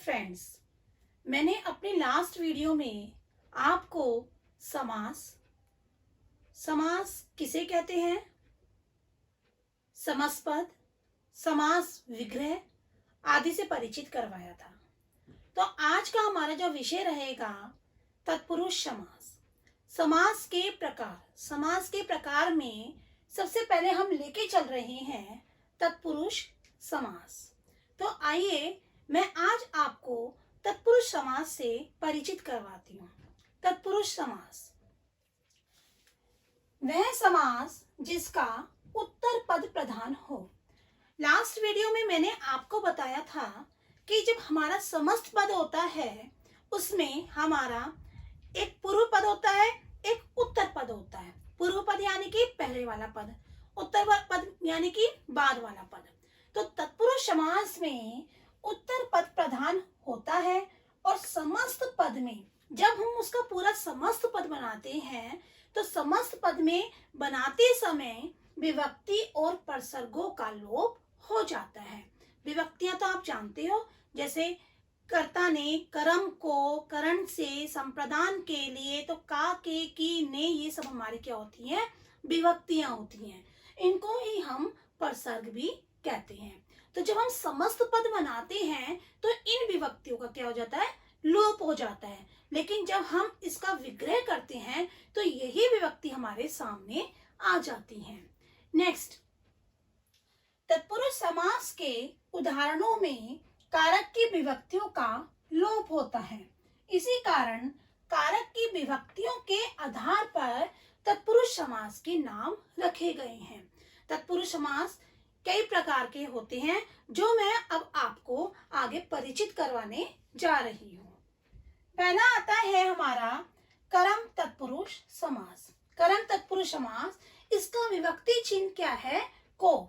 Friends, मैंने अपने last video में आपको समास समास किसे कहते हैं, समासपद, समास विग्रह आदि से परिचित करवाया था। तो आज का हमारा जो विषय रहेगा तत्पुरुष समास। समास के प्रकार में सबसे पहले हम लेके चल रहे हैं तत्पुरुष समास। तो आइए मैं आज आपको तत्पुरुष समास से परिचित करवाती हूँ। तत्पुरुष समास वह समास जिसका उत्तर पद प्रधान हो। लास्ट वीडियो में मैंने आपको बताया था कि जब हमारा समस्त पद होता है उसमें हमारा एक पूर्व पद होता है, एक उत्तर पद होता है। पूर्व पद यानी कि पहले वाला पद, उत्तर पद यानी कि बाद वाला पद। तो तत्पुरुष समास में उत्तर पद प्रधान होता है और समस्त पद में जब हम उसका पूरा समस्त पद बनाते हैं तो समस्त पद में बनाते समय विभक्ति और प्रसर्गों का लोप हो जाता है। विभक्तियां तो आप जानते हो, जैसे कर्ता ने, कर्म को, करण से, संप्रदान के लिए, तो का, के, की, ने, ये सब हमारी क्या होती हैं, विभक्तियां होती हैं। इनको ही हम प्रसर्ग भी कहते हैं। तो जब हम समस्त पद बनाते हैं तो इन विभक्तियों का क्या हो जाता है, लोप हो जाता है। लेकिन जब हम इसका विग्रह करते हैं तो यही विभक्ति हमारे सामने आ जाती है। नेक्स्ट, तत्पुरुष समास के उदाहरणों में कारक की विभक्तियों का लोप होता है। इसी कारण कारक की विभक्तियों के आधार पर तत्पुरुष समास के नाम रखे गए हैं। तत्पुरुष समास कई प्रकार के होते हैं जो मैं अब आपको आगे परिचित करवाने जा रही हूँ। पहला आता है हमारा कर्म तत्पुरुष समास। कर्म तत्पुरुष समास, इसका विभक्ति चिन्ह क्या है, को।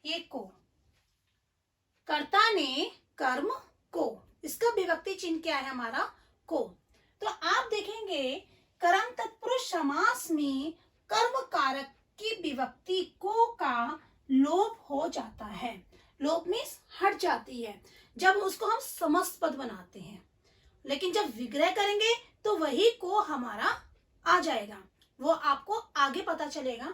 ये को, कर्ता ने, कर्म, को, इसका विभक्ति चिन्ह क्या है हमारा, को। तो आप देखेंगे कर्म तत्पुरुष समास में कर्म कारक की विभक्ति को का लोप हो जाता है। लोप मीन्स हट जाती है जब उसको हम समस्त पद बनाते हैं। लेकिन जब विग्रह करेंगे तो वही को हमारा आ जाएगा, वो आपको आगे पता चलेगा।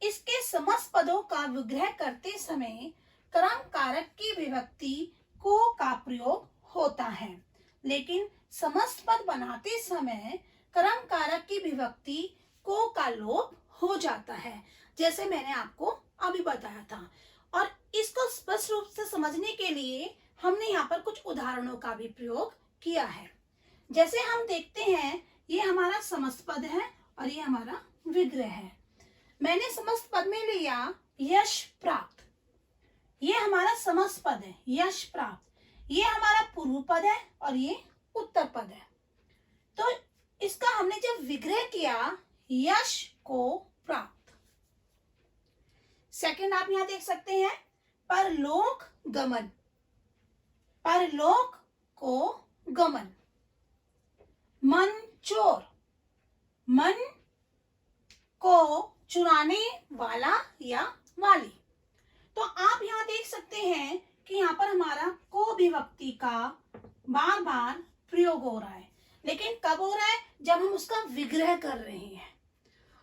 इसके समस्त पदों का विग्रह करते समय कर्म कारक की विभक्ति को का प्रयोग होता है, लेकिन समस्त पद बनाते समय कर्म कारक की विभक्ति को का लोप हो जाता है, जैसे मैंने आपको अभी बताया था। और इसको स्पष्ट रूप से समझने के लिए हमने यहाँ पर कुछ उदाहरणों का भी प्रयोग किया है। जैसे हम देखते हैं, ये हमारा समस्त पद है और ये हमारा विग्रह है। मैंने समस्त पद में लिया यश प्राप्त, ये हमारा समस्त पद है, यश प्राप्त। ये हमारा पूर्व पद है और ये उत्तर पद है। तो इसका हमने जब विग्रह किया, यश को प्राप्त। सेकंड आप यहां देख सकते हैं, परलोक गमन, परलोक को गमन। मन चोर, मन को चुराने वाला या वाली। तो आप यहाँ देख सकते हैं कि यहाँ पर हमारा को विभक्ति का बार बार प्रयोग हो रहा है, लेकिन कब हो रहा है, जब हम उसका विग्रह कर रहे हैं।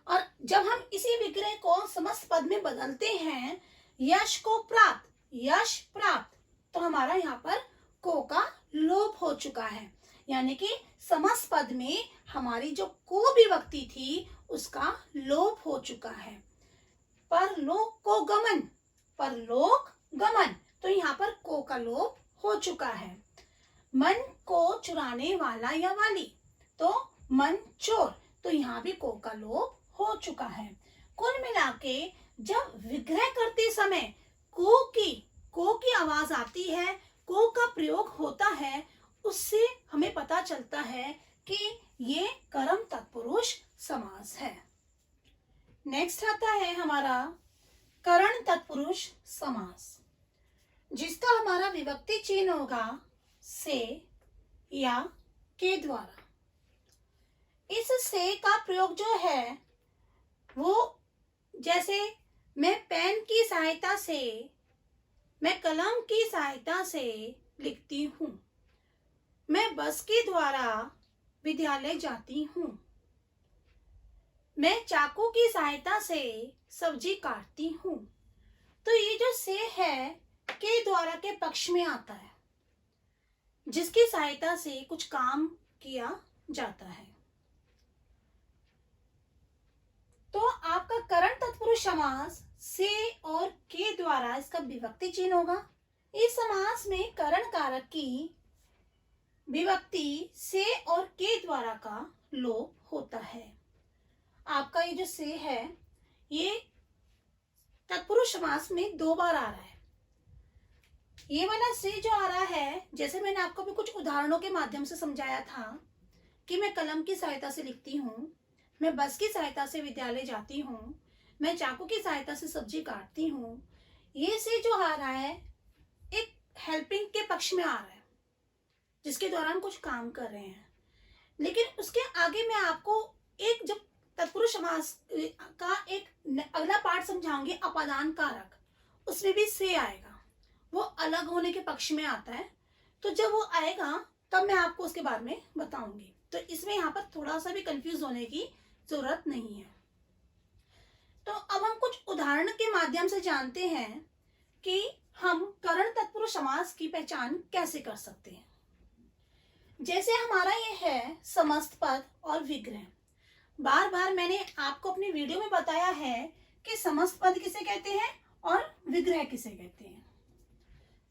और जब हम इसी विग्रह को समस्त पद में बदलते हैं, यश को प्राप्त, यश प्राप्त, तो हमारा यहाँ पर को का लोप हो चुका है, यानी कि समस्त पद में हमारी जो को विभक्ति थी उसका लोप हो चुका है। परलोक को गमन, परलोक गमन, तो यहाँ पर को का लोप हो चुका है। मन को चुराने वाला या वाली, तो मन चोर, तो यहाँ भी को का लोप हो चुका है। कुल मिलाके जब विग्रह करते समय को की आवाज आती है, को का प्रयोग होता है, उससे हमें पता चलता है कि ये कर्म तत्पुरुष समास है। नेक्स्ट आता है हमारा करण तत्पुरुष समास, जिसका हमारा विभक्ति चिन्ह होगा से या के द्वारा। इस से का प्रयोग जो है वो, जैसे मैं पेन की सहायता से मैं कलम की सहायता से लिखती हूँ। मैं बस के द्वारा विद्यालय जाती हूँ। मैं चाकू की सहायता से सब्जी काटती हूँ। तो ये जो से है के द्वारा के पक्ष में आता है, जिसकी सहायता से कुछ काम किया जाता है। तो आपका करण तत्पुरुष समास से और के द्वारा इसका विभक्ति चिन्ह होगा। इस समास में करण कारक की विभक्ति से और के द्वारा का लोप होता है। आपका ये जो से है ये तत्पुरुष समास में 2 बार आ रहा है। ये वाला से जो आ रहा है, जैसे मैंने आपको भी कुछ उदाहरणों के माध्यम से समझाया था कि मैं कलम की सहायता से लिखती हूँ, मैं बस की सहायता से विद्यालय जाती हूँ, मैं चाकू की सहायता से सब्जी काटती हूँ। ये से जो आ रहा है एक हेल्पिंग के पक्ष में आ रहा है, जिसके दौरान कुछ काम कर रहे हैं। लेकिन उसके आगे मैं आपको एक जब तत्पुरुष समास का एक अगला पार्ट समझाऊंगी, अपादान कारक, उसमें भी से आएगा, वो अलग होने के पक्ष में आता है। तो जब वो आएगा तब मैं आपको उसके बारे में बताऊंगी। तो इसमें यहाँ पर थोड़ा सा भी कंफ्यूज होने की जरूरत नहीं है। तो अब हम कुछ उदाहरण के माध्यम से जानते हैं कि हम करण तत्पुरुष समास की पहचान कैसे कर सकते हैं। जैसे हमारा ये है समस्त पद और विग्रह। बार बार मैंने आपको अपनी वीडियो में बताया है कि समस्त पद किसे कहते हैं और विग्रह किसे कहते हैं।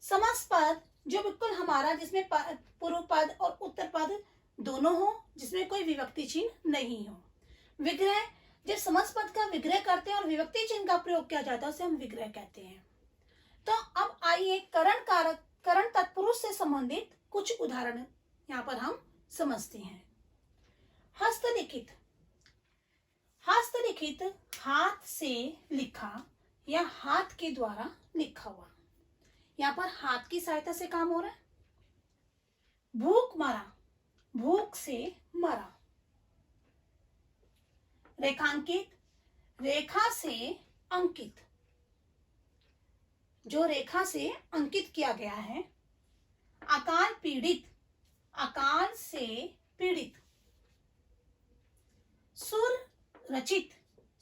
समस्त पद जो बिल्कुल हमारा, जिसमें पूर्व पद और उत्तर पद दोनों हो, जिसमें कोई विभक्ति चिन्ह नहीं हो। विग्रह जब समस्त पद का विग्रह करते हैं और विभक्ति चिन्ह का प्रयोग किया जाता है उसे हम विग्रह कहते हैं। तो अब आइए करण तत्पुरुष से संबंधित कुछ उदाहरण यहाँ पर हम समझते हैं। हस्तलिखित। हस्तलिखित हाथ से लिखा या हाथ के द्वारा लिखा हुआ। यहाँ पर हाथ की सहायता से काम हो रहा है। भूख मरा, भूख से मरा। रेखांकित, रेखा से अंकित, जो रेखा से अंकित किया गया है। अकाल पीड़ित, अकाल से पीड़ित। सुर रचित,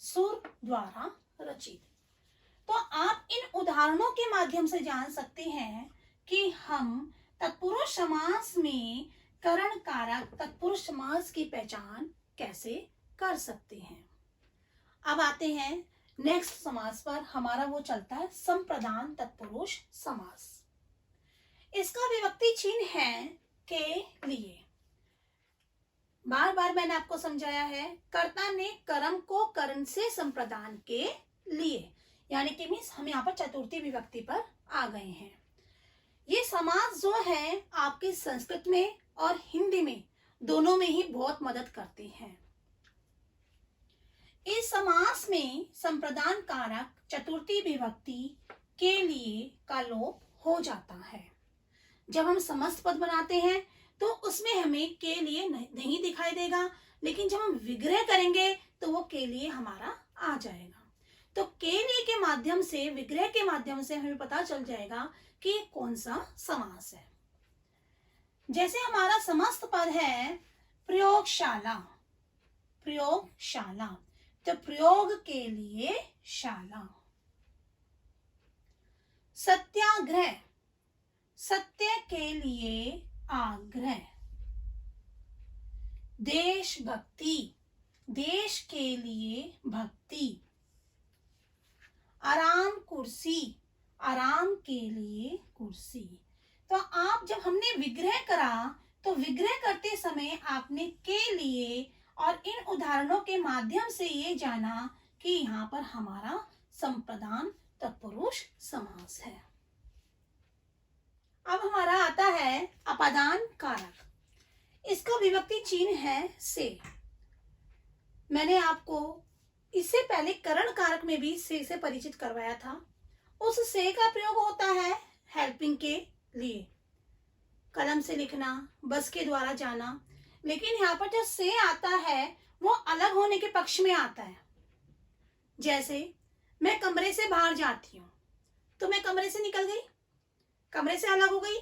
सुर द्वारा रचित। तो आप इन उदाहरणों के माध्यम से जान सकते हैं कि हम तत्पुरुष समास में करण कारक तत्पुरुष समास की पहचान कैसे कर सकते हैं। अब आते हैं नेक्स्ट समास पर। हमारा वो चलता है संप्रदान तत्पुरुष समास। इसका विभक्ति चिन्ह है के लिए। बार बार मैंने आपको समझाया है, कर्ता ने कर्म को करण से संप्रदान के लिए, यानी कि मीन्स हम यहाँ पर चतुर्थी विभक्ति पर आ गए हैं। ये समास जो है आपके संस्कृत में और हिंदी में दोनों में ही बहुत मदद करते हैं। इस समास में संप्रदान कारक चतुर्थी विभक्ति के लिए का लोप हो जाता है। जब हम समस्त पद बनाते हैं तो उसमें हमें के लिए नहीं दिखाई देगा, लेकिन जब हम विग्रह करेंगे तो वो के लिए हमारा आ जाएगा। तो के लिए के माध्यम से, विग्रह के माध्यम से हमें पता चल जाएगा कि कौन सा समास है। जैसे हमारा समस्त पद है प्रयोगशाला, प्रयोगशाला, तो प्रयोग के लिए शाला। सत्याग्रह, सत्य के लिए आग्रह। देशभक्ति, देश के लिए भक्ति। आराम कुर्सी, आराम के लिए कुर्सी। तो आप जब हमने विग्रह करा तो विग्रह करते समय आपने के लिए और इन उदाहरणों के माध्यम से ये जाना कि यहाँ पर हमारा संप्रदान तत्पुरुष समास है। अब हमारा आता है अपादान कारक। इसका विभक्ति चिन्ह है से। मैंने आपको इससे पहले करण कारक में भी से परिचित करवाया था। उस से का प्रयोग होता है हेल्पिंग के लिए, कलम से लिखना, बस के द्वारा जाना। लेकिन यहाँ पर जो से आता है वो अलग होने के पक्ष में आता है। जैसे मैं कमरे से बाहर जाती हूँ, तो मैं कमरे से निकल गई, कमरे से अलग हो गई।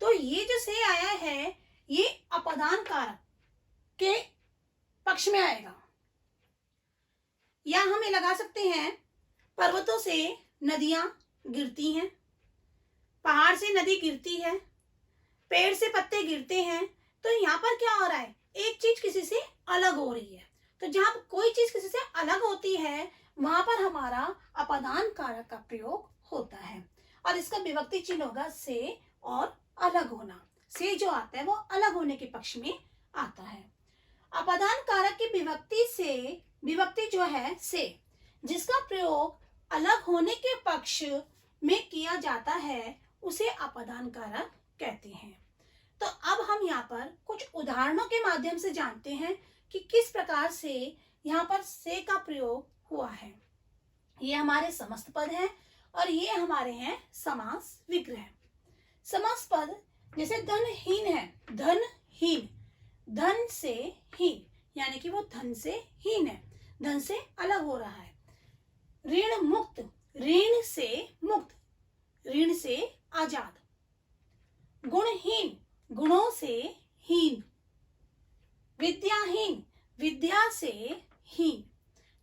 तो ये जो से आया है ये अपादान कारक के पक्ष में आएगा। या हम ये लगा सकते हैं पर्वतों से नदियां गिरती हैं, पहाड़ से नदी गिरती है, पेड़ से पत्ते गिरते हैं। तो यहाँ पर क्या हो रहा है, एक चीज किसी से अलग हो रही है। तो जहां कोई चीज किसी से अलग होती है वहां पर हमारा अपादान कारक का प्रयोग होता है और इसका विभक्ति चिन्ह होगा से और अलग होना। से जो आता है वो अलग होने के पक्ष में आता है। अपादान कारक की विभक्ति जो है से, जिसका प्रयोग अलग होने के पक्ष में किया जाता है उसे अपादान कारक कहते हैं। तो अब हम यहाँ पर कुछ उदाहरणों के माध्यम से जानते हैं कि किस प्रकार से यहाँ पर से का प्रयोग हुआ है। ये हमारे समस्त पद हैं और ये हमारे हैं समास विग्रह। समास पद जैसे धनहीन है, धनहीन, धन से हीन, यानी कि वो धन से हीन है, धन से अलग हो रहा है। ऋण मुक्त, ऋण से मुक्त, ऋण से आजाद। गुणहीन, गुणों से हीन। विद्याहीन, विद्या से हीन।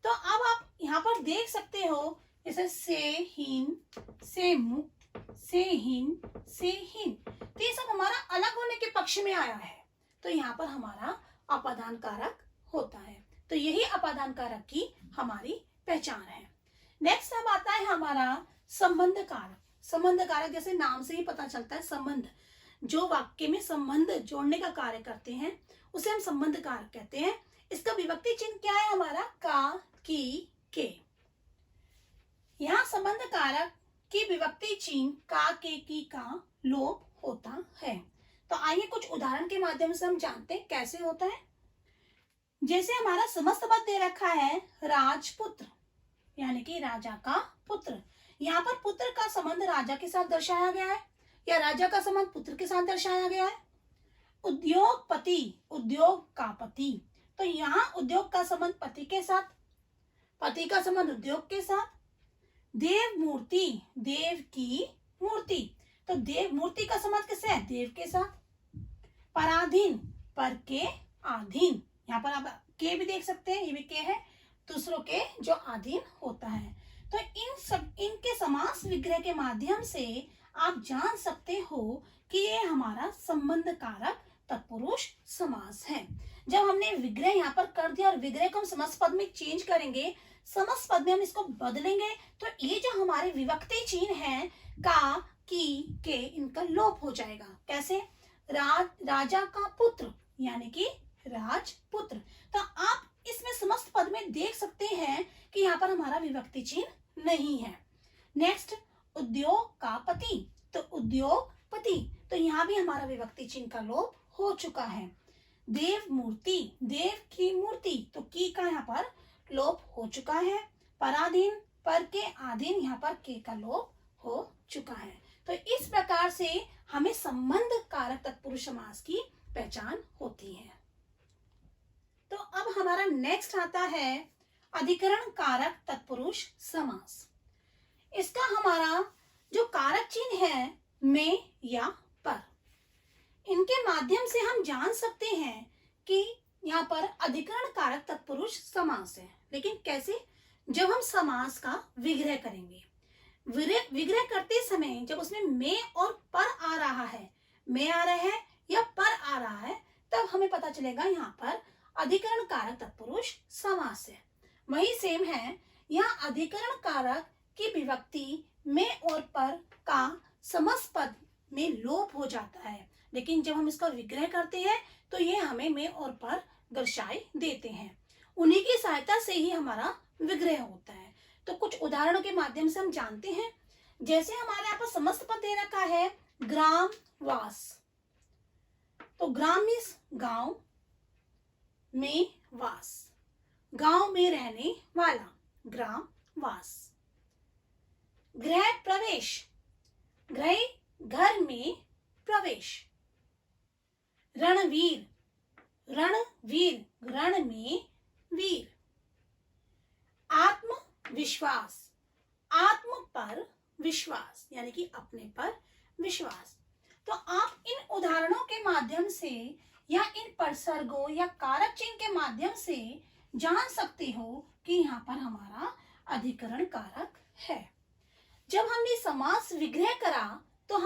तो अब आप यहाँ पर देख सकते हो जैसे से हीन, से मुक्त, से हीन, से हीन, तो ये सब हमारा अलग होने के पक्ष में आया है। तो यहाँ पर हमारा अपादान कारक होता है। तो यही अपादान कारक की हमारी पहचान है। नेक्स्ट अब आता है हमारा संबंध कारक। संबंध कारक जैसे नाम से ही पता चलता है, संबंध जो वाक्य में संबंध जोड़ने का कार्य करते हैं उसे हम संबंध कारक कहते हैं। इसका विभक्ति चिन्ह क्या है हमारा, का, की, के। यहाँ संबंध कारक की विभक्ति चिन्ह का, के, की का लोप होता है। तो आइए कुछ उदाहरण के माध्यम से हम जानते हैं कैसे होता है। जैसे हमारा समस्त पद दे रखा है राजपुत्र, यानी कि राजा का पुत्र। यहाँ पर पुत्र का संबंध राजा के साथ दर्शाया गया है या राजा का संबंध पुत्र के साथ दर्शाया गया है। उद्योगपति, उद्योग का पति, तो यहाँ उद्योग का संबंध पति के साथ, पति का संबंध उद्योग के साथ। देव मूर्ति, देव की मूर्ति, तो देव मूर्ति का संबंध किससे है, देव के साथ। पराधीन, पर के अधीन, यहाँ पर आप के भी देख सकते हैं, ये भी के है, दूसरों के जो अधीन होता है। तो इनके समास विग्रह के माध्यम से आप जान सकते हो कि ये हमारा संबंध कारक तत्पुरुष समास है। जब हमने विग्रह यहाँ पर कर दिया और विग्रह को हम समस्त पद में चेंज करेंगे, समस्त पद में हम इसको बदलेंगे, तो ये जो हमारे विभक्ति चिन्ह है का, की, के, इनका लोप हो जाएगा। कैसे, राजा का पुत्र यानी कि राजपुत्र। तो आप इसमें समस्त पद में देख सकते हैं कि यहाँ पर हमारा विभक्ति चिन्ह नहीं है। नेक्स्ट, उद्योग का पति, तो उद्योगपति, तो यहाँ भी हमारा विभक्ति चिन्ह का लोप हो चुका है। देव मूर्ति, देव की मूर्ति, तो की का यहाँ पर लोप हो चुका है। पराधीन, पर के अधीन, यहाँ पर के का लोप हो चुका है। तो इस प्रकार से हमें संबंध कारक तत्पुरुष समास की पहचान होती है। तो अब हमारा नेक्स्ट आता है अधिकरण कारक तत्पुरुष समास। इसका हमारा जो कारक चिन्ह है में या पर, इनके माध्यम से हम जान सकते हैं कि यहाँ पर अधिकरण कारक तत्पुरुष समास है। लेकिन कैसे, जब हम समास का विग्रह करेंगे, विग्रह करते समय जब उसमें में और पर आ रहा है, में आ रहा है या पर आ रहा है, तब हमें पता चलेगा यहाँ पर अधिकरण कारक तत्पुरुष समास है। वही सेम है, यहाँ अधिकरण कारक की विभक्ति में और पर का समस्त पद में लोप हो जाता है, लेकिन जब हम इसका विग्रह करते हैं तो ये हमें में और पर दर्शाई देते हैं। उन्हीं की सहायता से ही हमारा विग्रह होता है। तो कुछ उदाहरणों के माध्यम से हम जानते हैं। जैसे हमारे यहाँ पर समस्त पद दे रखा है ग्राम वास, तो ग्राम मीन्स गांव, में वास, गांव में रहने वाला, ग्राम वास। गृह प्रवेश, गृह घर में प्रवेश। रणवीर, रणवीर, रण में वीर। आत्मविश्वास, आत्म पर विश्वास, यानी कि अपने पर विश्वास। तो आप इन उदाहरणों के माध्यम से या इन प्रसर्गों या कारक चिन्ह के माध्यम से जान सकते हो कि यहाँ पर हमारा अधिकरण कारक है। जब हमने समास विग्रह करा तो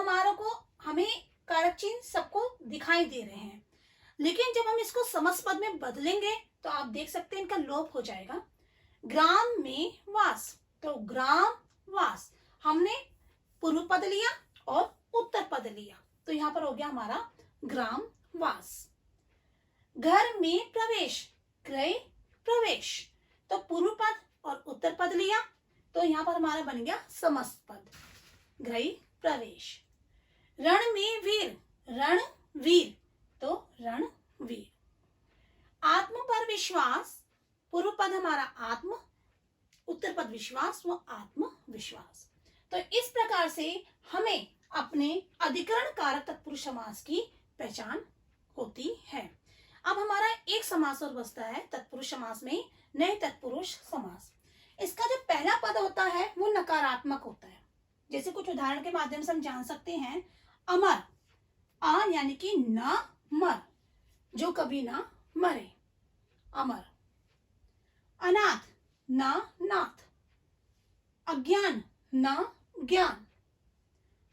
हमें कारक चिन्ह सबको दिखाई दे रहे हैं, लेकिन जब हम इसको समास पद में बदलेंगे तो आप देख सकते हैं इनका लोप हो जाएगा। ग्राम में वास, तो ग्राम वास हमने पूर्व पद लिया और उत्तर पद लिया, तो यहाँ पर हो गया हमारा ग्राम वास। घर में प्रवेश, गृह प्रवेश, तो पूर्व पद और उत्तर पद लिया तो यहाँ पर हमारा बन गया समस्त पद, गृह प्रवेश। रण में वीर, रण वीर, तो रणवीर। आत्म पर विश्वास, पूर्व पद हमारा आत्म, उत्तर पद विश्वास व आत्म विश्वास। तो इस प्रकार से हमें अपने अधिकरण कारक तत्पुरुष समास की पहचान होती है। अब हमारा एक समास और बचता है तत्पुरुष समास में, नए तत्पुरुष समास। इसका जो पहला पद होता है वो नकारात्मक होता है। जैसे कुछ उदाहरण के माध्यम से हम जान सकते हैं। अमर, आ यानी कि न मर, जो कभी ना मरे, अमर। अनाथ, न नाथ। अज्ञान, न ज्ञान।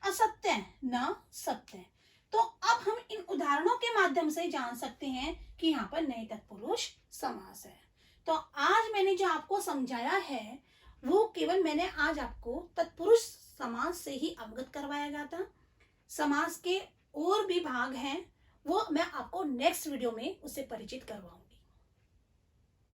असत्य, न सत्य। तो अब हम इन उदाहरणों के माध्यम से जान सकते हैं कि यहाँ पर नए तत्पुरुष समास है। तो आज मैंने जो आपको समझाया है वो केवल मैंने आज आपको तत्पुरुष समास से ही अवगत करवाया गया था। समास के और भी भाग हैं, वो मैं आपको नेक्स्ट वीडियो में उससे परिचित करवाऊंगा।